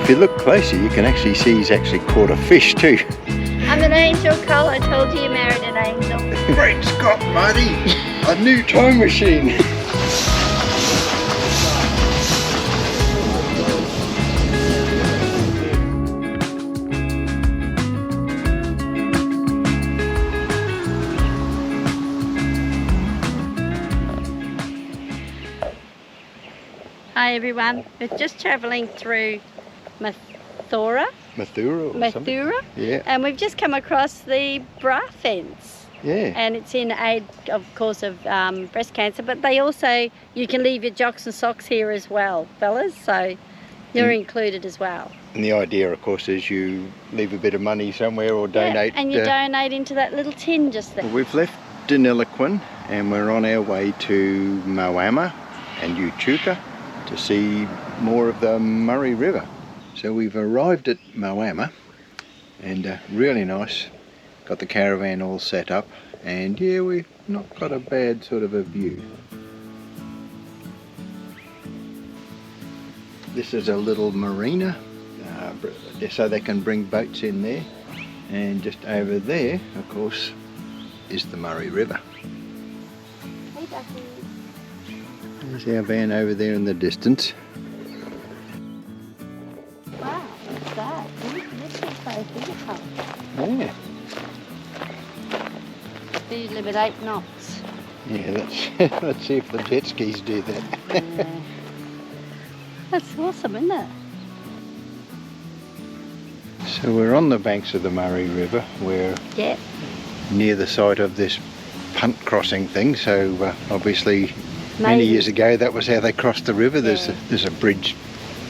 if you look closer, you can actually see he's actually caught a fish too. I'm an angel, Cole. I told you you married an angel. Great Scott, buddy! A new time machine! Hi everyone, we're just travelling through Mathura, Yeah. and we've just come across the bra fence. Yeah. And it's in aid, of course, of breast cancer, but they also, you can leave your jocks and socks here as well, fellas, so you're included as well. And the idea, of course, is you leave a bit of money somewhere or donate. Yeah, and you donate into that little tin just there. We've left Deniliquin and we're on our way to Moama and Echuca to see more of the Murray River. So we've arrived at Moama and really nice. Got the caravan all set up and yeah, we've not got a bad sort of a view. This is a little marina, so they can bring boats in there, and just over there of course is the Murray River. Hey Ducky. There's our van over there in the distance. Wow, what's that? This is so beautiful. Yeah. Speed limit 8 knots. Yeah, let's see if the jet skis do that. Yeah. That's awesome, isn't it? So we're on the banks of the Murray River. We're near the site of this punt crossing thing. So obviously many years ago that was how they crossed the river. There's a bridge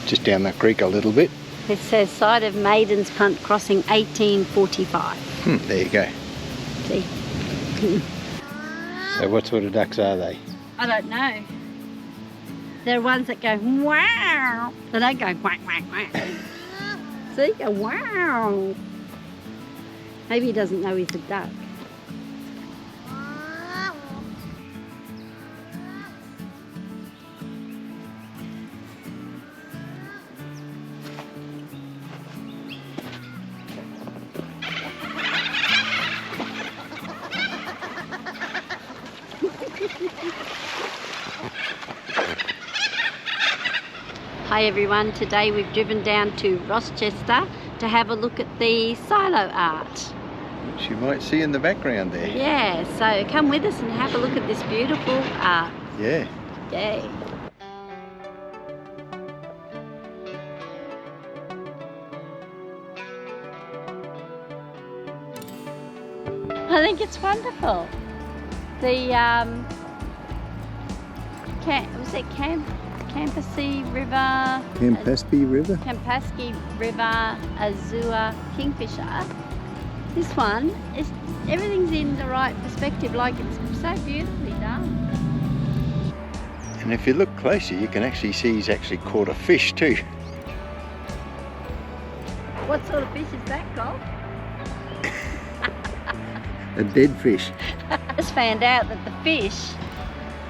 just down the creek a little bit. It says site of Maiden's Punt Crossing 1845. There you go. See? So what sort of ducks are they? I don't know. There are ones that go wow. They don't go quack quack quack. See? Go wow. Maybe he doesn't know he's a duck. Hi everyone, today we've driven down to Rochester to have a look at the silo art. Which you might see in the background there. Yeah, so come with us and have a look at this beautiful art. Yeah. Yay. I think it's wonderful. The Campaspe River, Campaspe River Azure Kingfisher. This one is, everything's in the right perspective, like it's so beautifully done. And if you look closer, you can actually see he's actually caught a fish too. What sort of fish is that, Cole? A dead fish. I just found out that the fish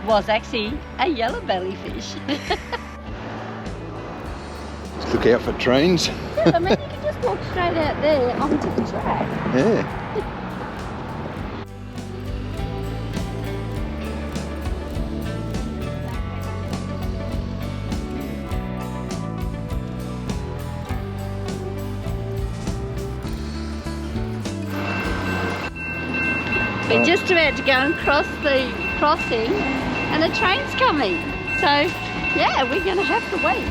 was actually a yellow belly fish. Just look out for trains. Yeah, I mean, you can just walk straight out there onto the track. Yeah. We're just about to go and cross the crossing and the train's coming. So yeah, we're going to have to wait.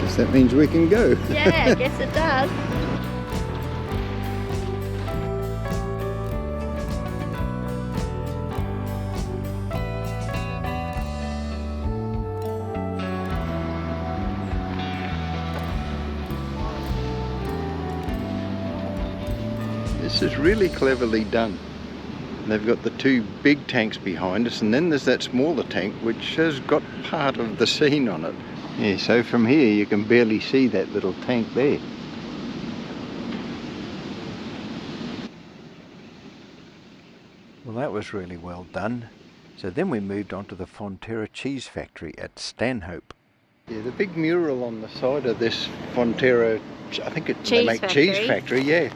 Guess that means we can go. Yeah, I guess it does. This is really cleverly done. They've got the two big tanks behind us, and then there's that smaller tank which has got part of the scene on it. Yeah, so from here you can barely see that little tank there. Well, that was really well done. So then we moved on to the Fonterra cheese factory at Stanhope. Yeah, the big mural on the side of this Fonterra, I think they make cheese factory, yeah,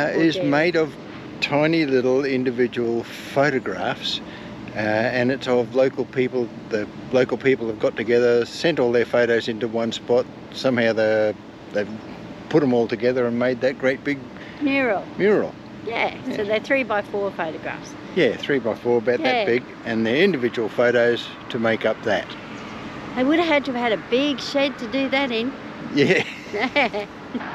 is made of tiny little individual photographs, and it's of local people. The local people have got together, sent all their photos into one spot. Somehow they've put them all together and made that great big mural. Yeah, so they're 3x4 photographs. Yeah, 3x4, about that big, and they're individual photos to make up that. They would have had to have had a big shed to do that in. Yeah.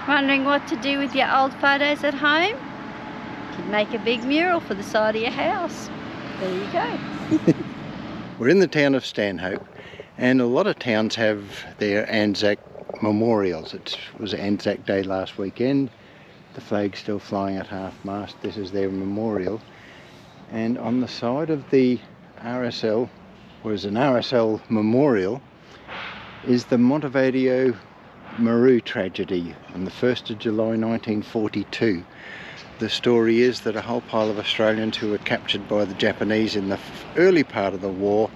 Wondering what to do with your old photos at home? You could make a big mural for the side of your house. There you go. We're in the town of Stanhope, and a lot of towns have their Anzac memorials. It was Anzac Day last weekend. The flag's still flying at half-mast. This is their memorial. And on the side of the RSL, was an RSL memorial, is the Montevideo Maru tragedy on the 1st of July 1942. The story is that a whole pile of Australians who were captured by the Japanese in the early part of the war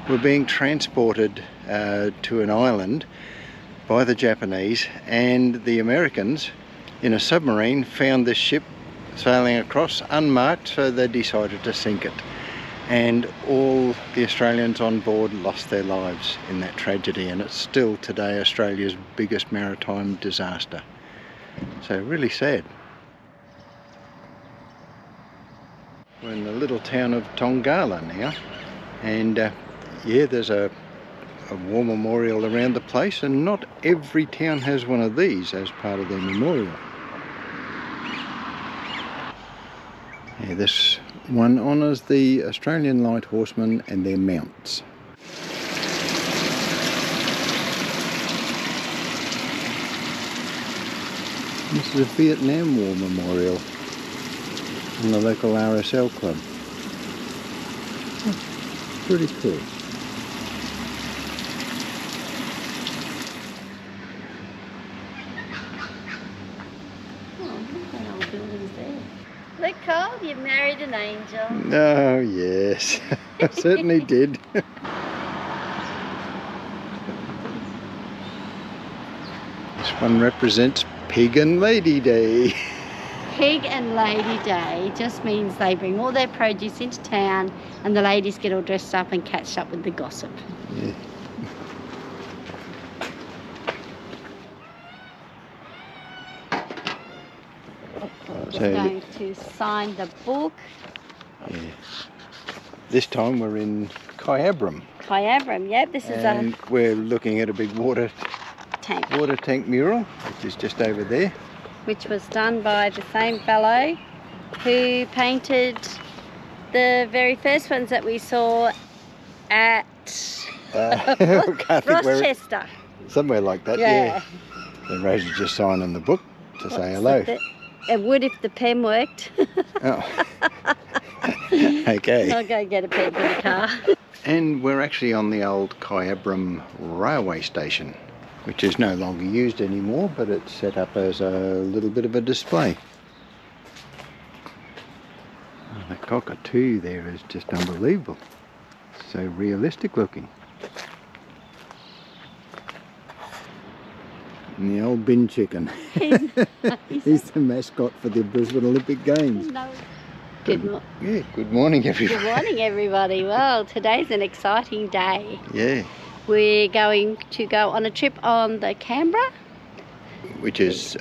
were being transported to an island by the Japanese, and the Americans in a submarine found this ship sailing across unmarked, so they decided to sink it. And all the Australians on board lost their lives in that tragedy, and it's still today Australia's biggest maritime disaster. So really sad. We're in the little town of Tongala now, and yeah, there's a war memorial around the place, and not every town has one of these as part of their memorial. Yeah, this one honours the Australian light horsemen and their mounts. This is a Vietnam War memorial in the local RSL club. Oh, pretty cool. Look, Cole, you married an angel. Oh, yes. I certainly did. This one represents Pig and Lady Day. Pig and Lady Day just means they bring all their produce into town and the ladies get all dressed up and catch up with the gossip. Yeah. So, going to sign the book. Yeah. This time we're in Kyabram. Kyabram, yep. This is we're looking at a big water tank mural, which is just over there. Which was done by the same fellow who painted the very first ones that we saw at Rochester. Somewhere like that, yeah. And Rosie's just signing the book to say hello. It would if the pen worked. Oh. Okay. I'll go get a pen for the car. And we're actually on the old Kyabram railway station, which is no longer used anymore, but it's set up as a little bit of a display. Oh, the cockatoo there is just unbelievable. So realistic looking. And the old bin chicken. He's the mascot for the Brisbane Olympic Games. No. Good morning everybody. Good morning everybody. Well, today's an exciting day. Yeah. We're going to go on a trip on the Canberra. Which is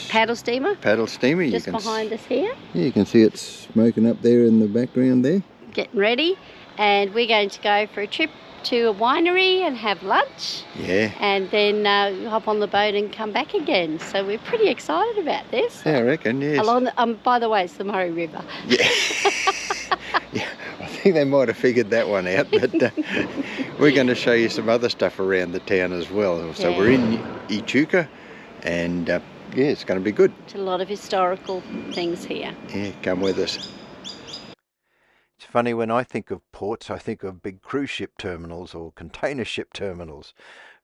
Paddle Steamer. Paddle Steamer. Just behind us here. Yeah, you can see it smoking up there in the background there. Getting ready. And we're going to go for a trip to a winery and have lunch. Yeah. And then hop on the boat and come back again. So we're pretty excited about this. Yeah, I reckon, yes. Along the, by the way, it's the Murray River. Yeah. Yeah. I think they might have figured that one out, but we're going to show you some other stuff around the town as well. So we're in Echuca, and yeah, it's going to be good. There's a lot of historical things here. Yeah, come with us. It's funny, when I think of ports, I think of big cruise ship terminals or container ship terminals,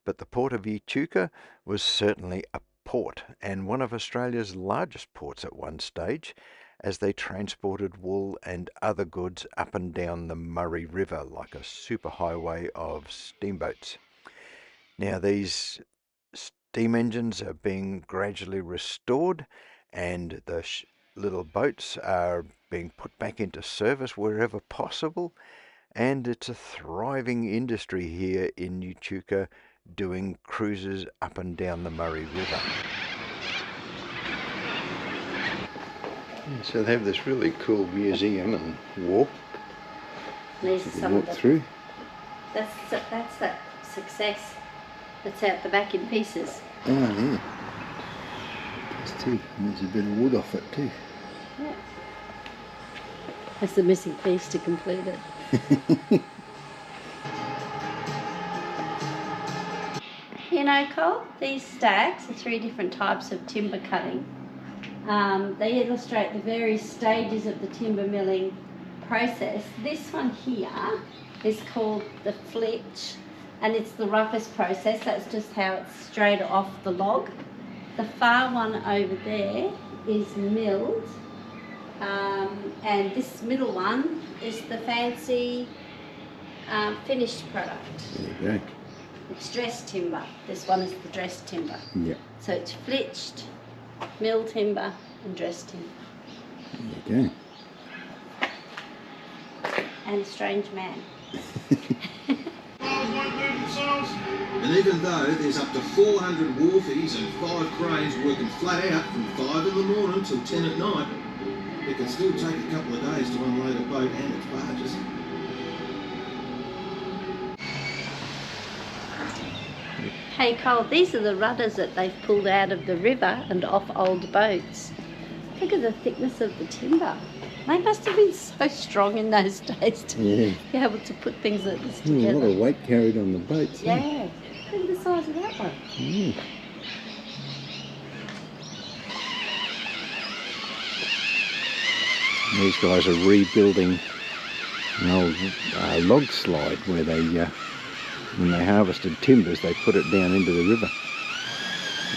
but the port of Echuca was certainly a port, and one of Australia's largest ports at one stage. as they transported wool and other goods up and down the Murray River like a superhighway of steamboats. Now these steam engines are being gradually restored, and the little boats are being put back into service wherever possible, and it's a thriving industry here in Echuca, doing cruises up and down the Murray River. So they have this really cool museum and wharf. These are some walk of the, through. That's that success that's out the back in pieces. Oh yeah. There's too. There's a bit of wood off it too. Yeah. That's the missing piece to complete it. You know, Cole, these stacks are 3 different types of timber cutting. They illustrate the various stages of the timber milling process. This one here is called the flitch, and it's the roughest process. That's just how it's straight off the log. The far one over there is milled, and this middle one is the fancy finished product. There you go. It's dressed timber. This one is the dressed timber. Yeah. So it's flitched, milled timber and dressed timber. There you go. And a strange man. And even though there's up to 400 wharfies and 5 cranes working flat out from 5 in the morning till 10 at night, it can still take a couple of days to unload a boat and its barges. Hey Cole, these are the rudders that they've pulled out of the river and off old boats. Look at the thickness of the timber. They must have been so strong in those days to be able to put things like this together. A lot of weight carried on the boats. Yeah. Look at the size of that one. These guys are rebuilding an old log slide where they, when they harvested timbers, they put it down into the river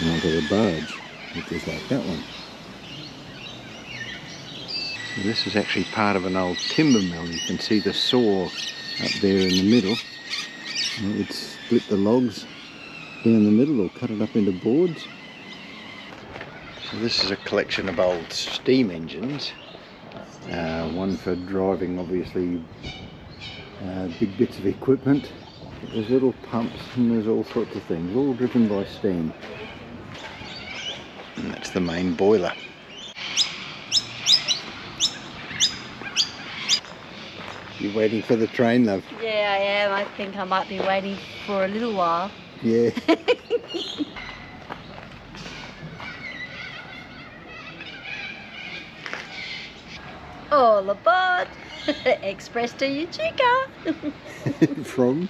and onto the barge, which is like that one. So this is actually part of an old timber mill. You can see the saw up there in the middle. And it would split the logs down the middle or cut it up into boards. So this is a collection of old steam engines. One for driving, obviously, big bits of equipment. There's little pumps and there's all sorts of things, all driven by steam. And that's the main boiler. You waiting for the train, love? Yeah, I am. I think I might be waiting for a little while. Yeah. All aboard! Express to Echuca! From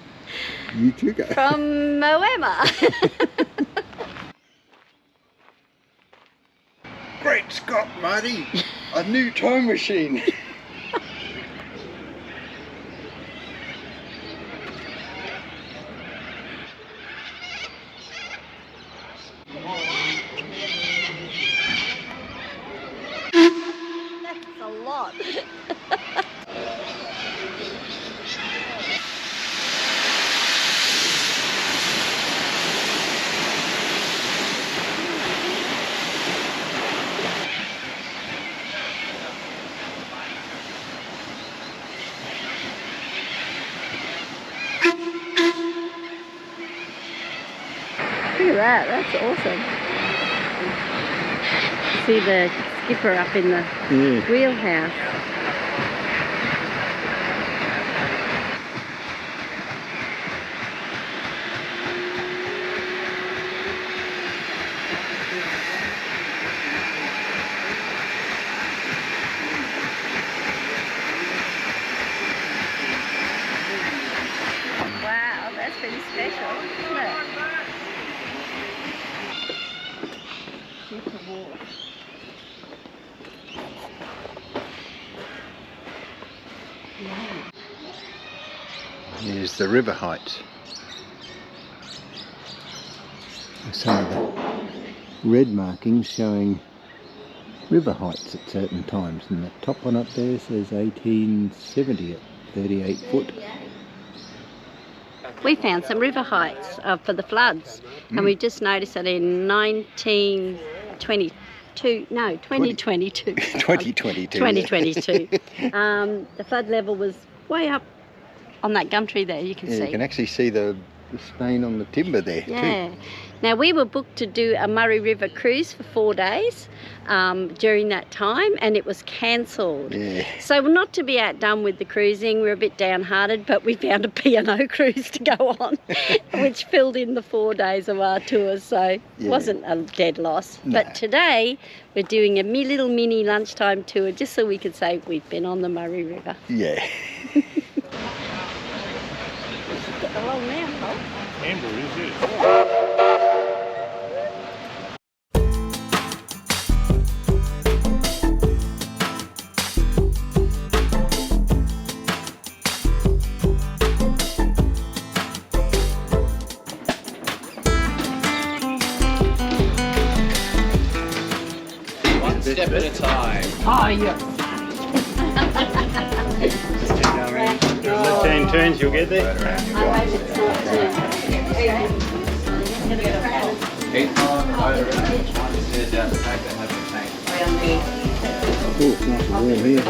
Echuca. From Moama. Great Scott, Marty! A new time machine! That's a lot. Look at that, that's awesome. See the skipper up in the wheelhouse. Wow, that's pretty special, isn't it? Here's the river heights. Some of the red markings showing river heights at certain times, and the top one up there says 1870 at 38 foot. We found some river heights for the floods, and we just noticed that in 2022, the flood level was way up on that gum tree there, you can see. You can actually see the stain on the timber there too. Now we were booked to do a Murray River cruise for 4 days during that time, and it was cancelled. So not to be outdone with the cruising, we were a bit downhearted, but we found a P&O cruise to go on, which filled in the 4 days of our tour, so it wasn't a dead loss. No. But today we're doing a little mini lunchtime tour just so we could say we've been on the Murray River. Yeah. Get along now, Paul. Canberra, is it? One step at a time. Oh, yeah. Left hand turns, you'll get there. Oh, it's nice and warm here.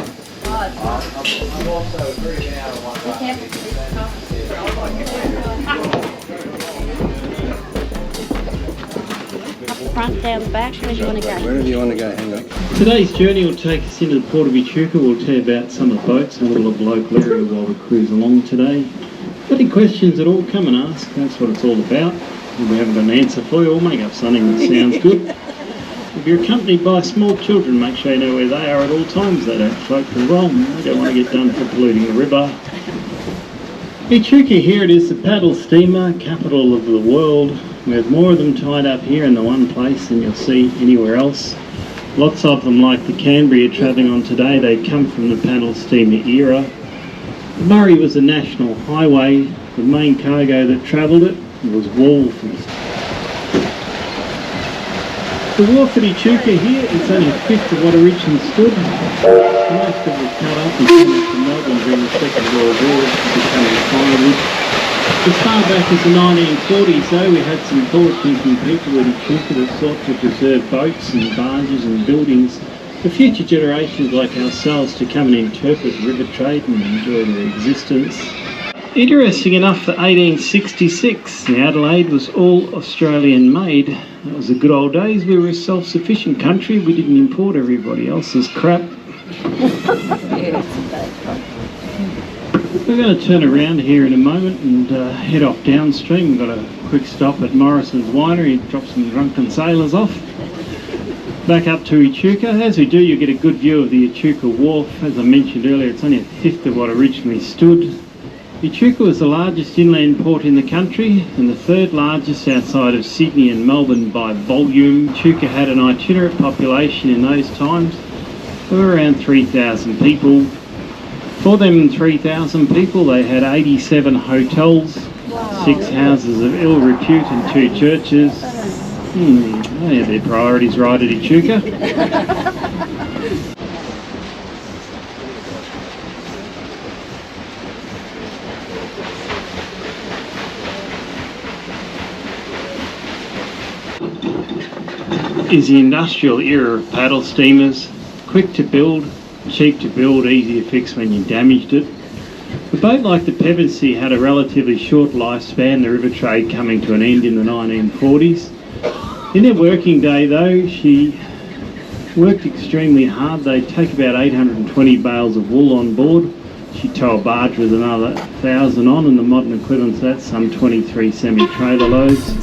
Front, down, back, where do you want to go? Wherever you want to go, hang on. Today's journey will take us into the port of Echuca. We'll tell you about some of the boats and a little of the local area while we cruise along today. Got any questions at all, come and ask. That's what it's all about. If we haven't got an answer for you, we'll make up something that sounds good. If you're accompanied by small children, make sure you know where they are at all times. They don't float for long. They don't want to get done for polluting the river. Echuca, here it is, the paddle steamer, capital of the world. We have more of them tied up here in the one place than you'll see anywhere else. Lots of them, like the Canberra you're travelling on today, they come from the paddle steamer era. The Murray was a national highway. The main cargo that travelled it was wool. The wharf at Echuca here, it's only a fifth of what originally stood. Most of it was cut up and sent to Melbourne during the Second World War, becoming firewood. As far back as the 1940s though, we had some forward-thinking people at Echuca that sought to preserve boats and barges and buildings for future generations like ourselves to come and interpret river trade and enjoy their existence. Interesting enough, for 1866, the Adelaide was all Australian made. That was the good old days. We were a self-sufficient country. We didn't import everybody else's crap. We're going to turn around here in a moment and head off downstream. We've got a quick stop at Morrison's winery, drop some drunken sailors off. Back up to Echuca. As we do, you get a good view of the Echuca wharf. As I mentioned earlier, it's only a fifth of what originally stood. Echuca was the largest inland port in the country and the third largest outside of Sydney and Melbourne by volume. Echuca had an itinerant population in those times of around 3,000 people. For them 3,000 people, they had 87 hotels, 6 houses of ill repute and 2 churches. They had their priorities right at Echuca. Is the industrial era of paddle steamers. Quick to build, cheap to build, easy to fix when you damaged it. A boat like the Pevensey had a relatively short lifespan, the river trade coming to an end in the 1940s. In her working day though, she worked extremely hard. They'd take about 820 bales of wool on board. She'd tow a barge with another 1,000 on, and the modern equivalent to that's some 23 semi-trailer loads.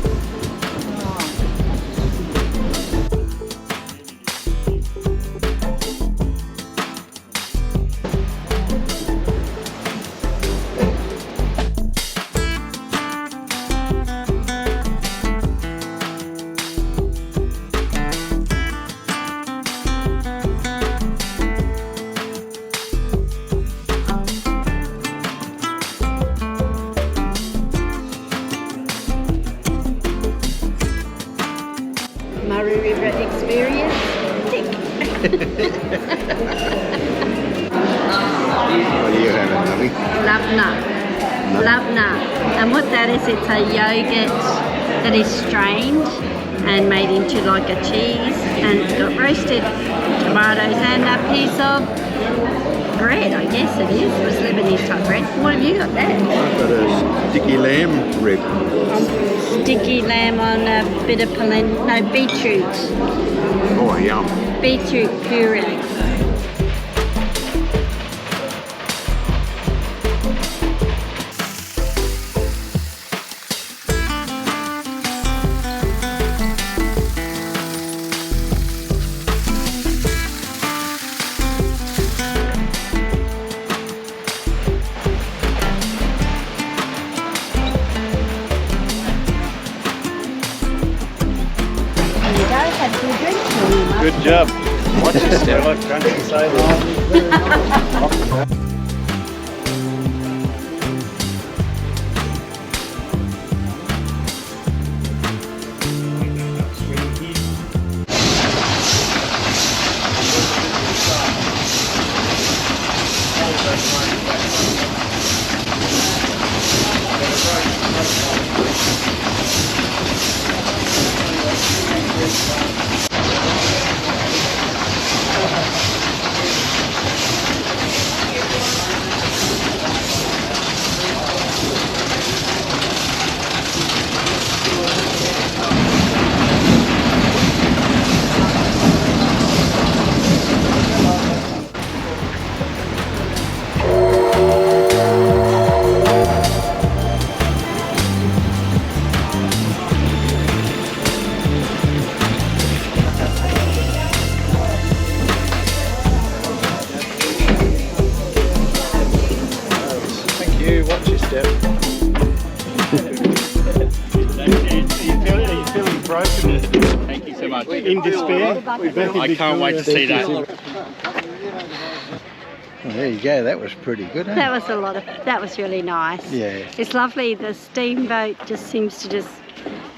Murray River experience. Tick. What are you having, lovey? Labna. Labna. And what that is, it's a yogurt that is strained and made into like a cheese, and it's got roasted tomatoes and a piece of bread, I guess it is. It was Lebanese type bread. What have you got there? I've got a sticky lamb rib. Sticky lamb on a bit of beetroot. Oh, yum. Beetroot puree. Good job. Watch your step. Watch your step. Are you feeling broken? Thank you so much. In despair? I can't wait to see that. Well, there you go. That was pretty good, eh? That was really nice. Yeah. It's lovely. The steamboat just seems to just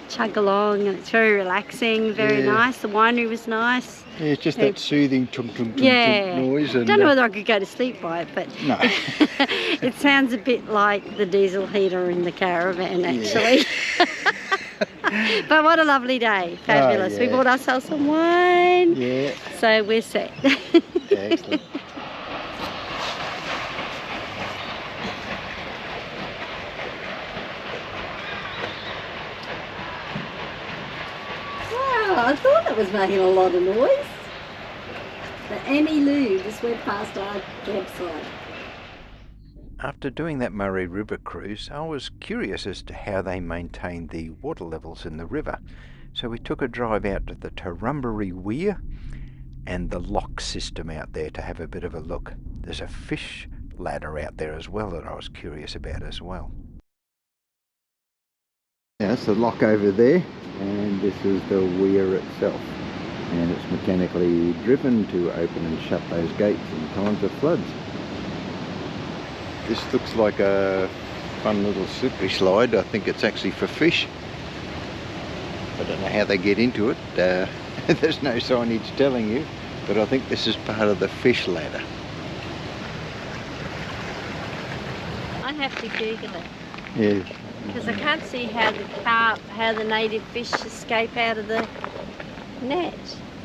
chug along, and it's very relaxing, very nice. The winery was nice. Yeah, it's just that soothing tunk tunk tunk noise. And, I don't know whether I could go to sleep by it, but no. it sounds a bit like the diesel heater in the caravan, actually. But what a lovely day. Fabulous. We bought ourselves some wine. Yeah. So we're set. Excellent. Wow, I thought that was making a lot of noise. The Emmy Lou just went past our campsite. After doing that Murray River cruise, I was curious as to how they maintained the water levels in the river. So we took a drive out to the Turrumbary Weir and the lock system out there to have a bit of a look. There's a fish ladder out there as well that I was curious about as well. Yeah, that's the lock over there, and this is the weir itself. And it's mechanically driven to open and shut those gates in times of floods. This looks like a fun little slippery slide. I think it's actually for fish. I don't know how they get into it. There's no signage telling you, but I think this is part of the fish ladder. I'd have to Google it. Yeah. Because I can't see how the native fish escape out of the net.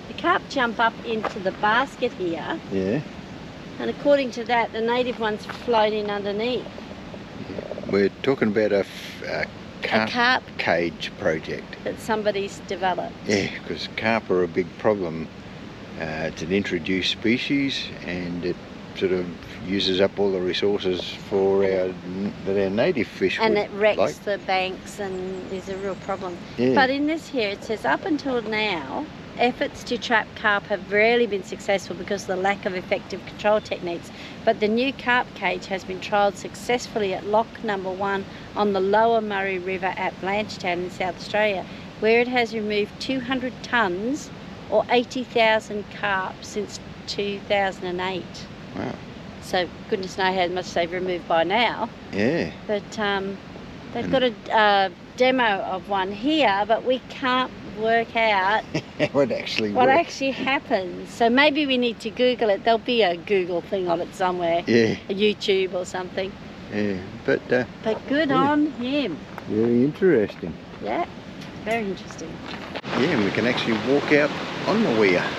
The carp jump up into the basket here. Yeah. And according to that, the native ones float in underneath. We're talking about a carp cage project that somebody's developed. Yeah, because carp are a big problem. It's an introduced species, and it sort of uses up all the resources for that our native fish and would it wrecks like. the banks and is a real problem. Yeah. But in this here, it says up until now, efforts to trap carp have rarely been successful because of the lack of effective control techniques, but the new carp cage has been trialled successfully at Lock Number 1 on the lower Murray River at Blanchetown in South Australia, where it has removed 200 tonnes or 80,000 carp since 2008. Wow. So goodness knows how much they've removed by now. Yeah. But they've got a demo of one here, but we can't work out what actually what works. actually happens. So maybe we need to Google it. There'll be a Google thing on it somewhere. Yeah. A YouTube or something. Yeah, but good yeah. on him. Very interesting. Yeah, very interesting. Yeah, and we can actually walk out on the weir. Would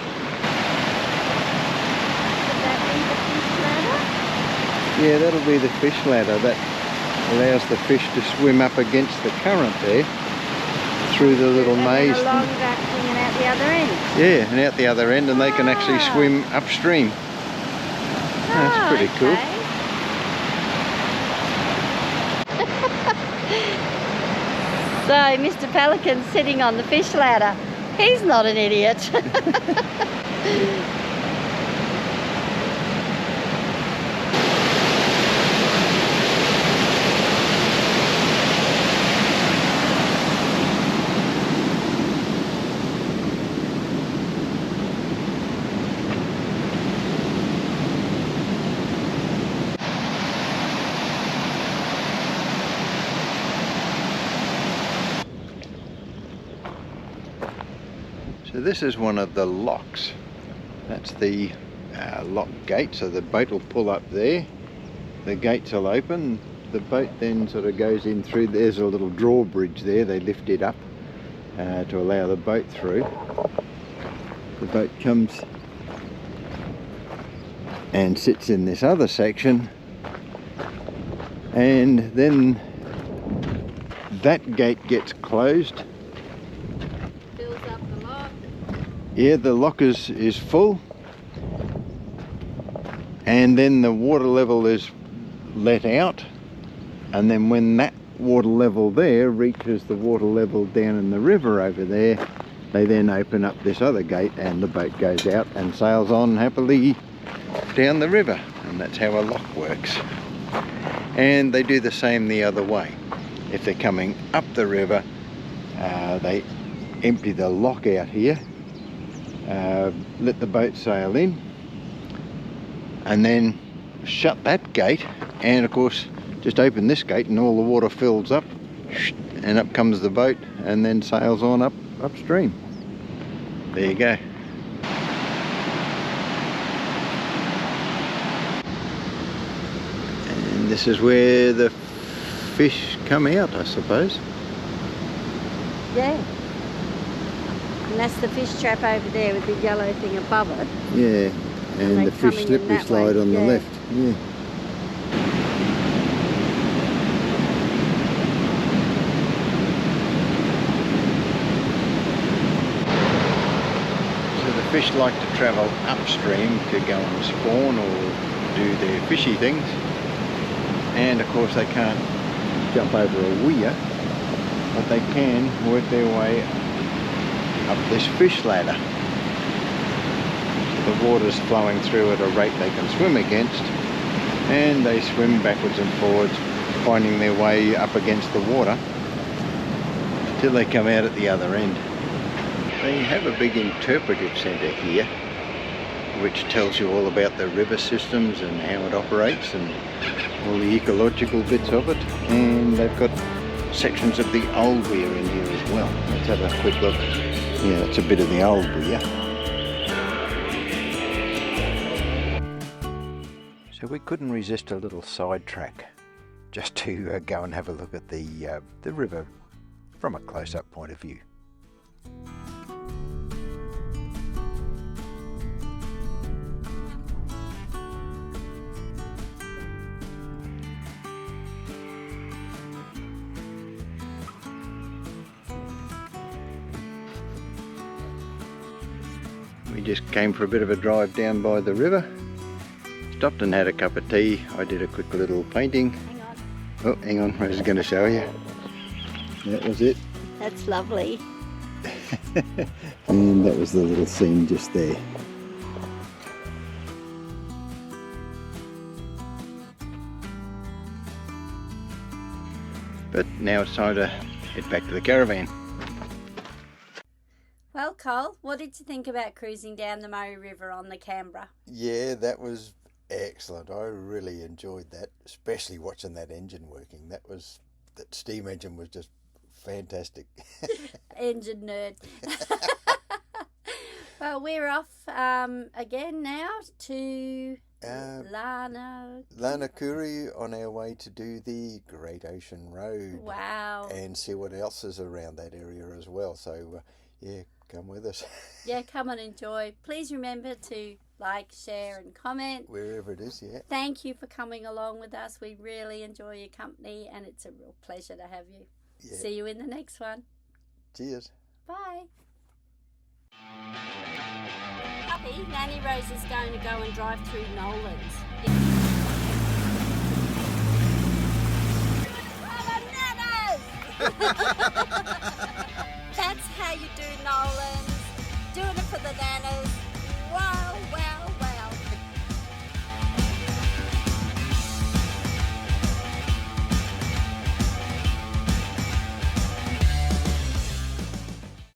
that be the fish ladder? Yeah, that'll be the fish ladder. That allows the fish to swim up against the current there through the little maze. And along that thing and out the other end. Yeah, and out the other end, and they can actually swim upstream. That's pretty cool. Okay. So Mr. Pelican's sitting on the fish ladder. He's not an idiot. So this is one of the locks. That's the lock gate, so the boat will pull up there, the gates will open, the boat then sort of goes in through. There's a little drawbridge there, they lift it up to allow the boat through. The boat comes and sits in this other section, and then that gate gets closed. Fills up the lock. Yeah, the lock is full, and then the water level is let out, and then when that water level there reaches the water level down in the river over there, they then open up this other gate and the boat goes out and sails on happily down the river. And that's how a lock works. And they do the same the other way. If they're coming up the river, they empty the lock out here, let the boat sail in, and then shut that gate, and of course just open this gate and all the water fills up, and up comes the boat and then sails on upstream. There you go. And this is where the fish come out, I suppose. Yeah. And that's the fish trap over there with the yellow thing above it. Yeah, and they're the fish coming in slippery that slide way, on the yeah. left. Yeah. So the fish like to travel upstream to go and spawn or do their fishy things. And of course they can't jump over a weir, but they can work their way up this fish ladder. The water's flowing through at a rate they can swim against, and they swim backwards and forwards, finding their way up against the water till they come out at the other end. They have a big interpretive centre here, which tells you all about the river systems and how it operates and all the ecological bits of it. And they've got sections of the old weir in here as well. Let's have a quick look. Yeah, that's a bit of the old weir. So we couldn't resist a little sidetrack just to go and have a look at the river from a close-up point of view. We just came for a bit of a drive down by the river. Stopped and had a cup of tea. I did a quick little painting. Hang on. Oh, hang on, I was going to show you. That was it. That's lovely. And that was the little scene just there. But now it's time to head back to the caravan. Well, Cole, what did you think about cruising down the Murray River on the Canberra? Yeah, that was excellent. I really enjoyed that, especially watching that engine working. That steam engine was just fantastic. Engine nerd. Well, we're off again now to Lanakuri on our way to do the Great Ocean Road. Wow. And see what else is around that area as well. So, yeah, come with us. Yeah, come and enjoy. Please remember to like, share and comment. Wherever it is, yeah. Thank you for coming along with us. We really enjoy your company and it's a real pleasure to have you. Yeah. See you in the next one. Cheers. Bye. Puppy, Nanny Rose is going to go and drive through Nolan's. Bananas!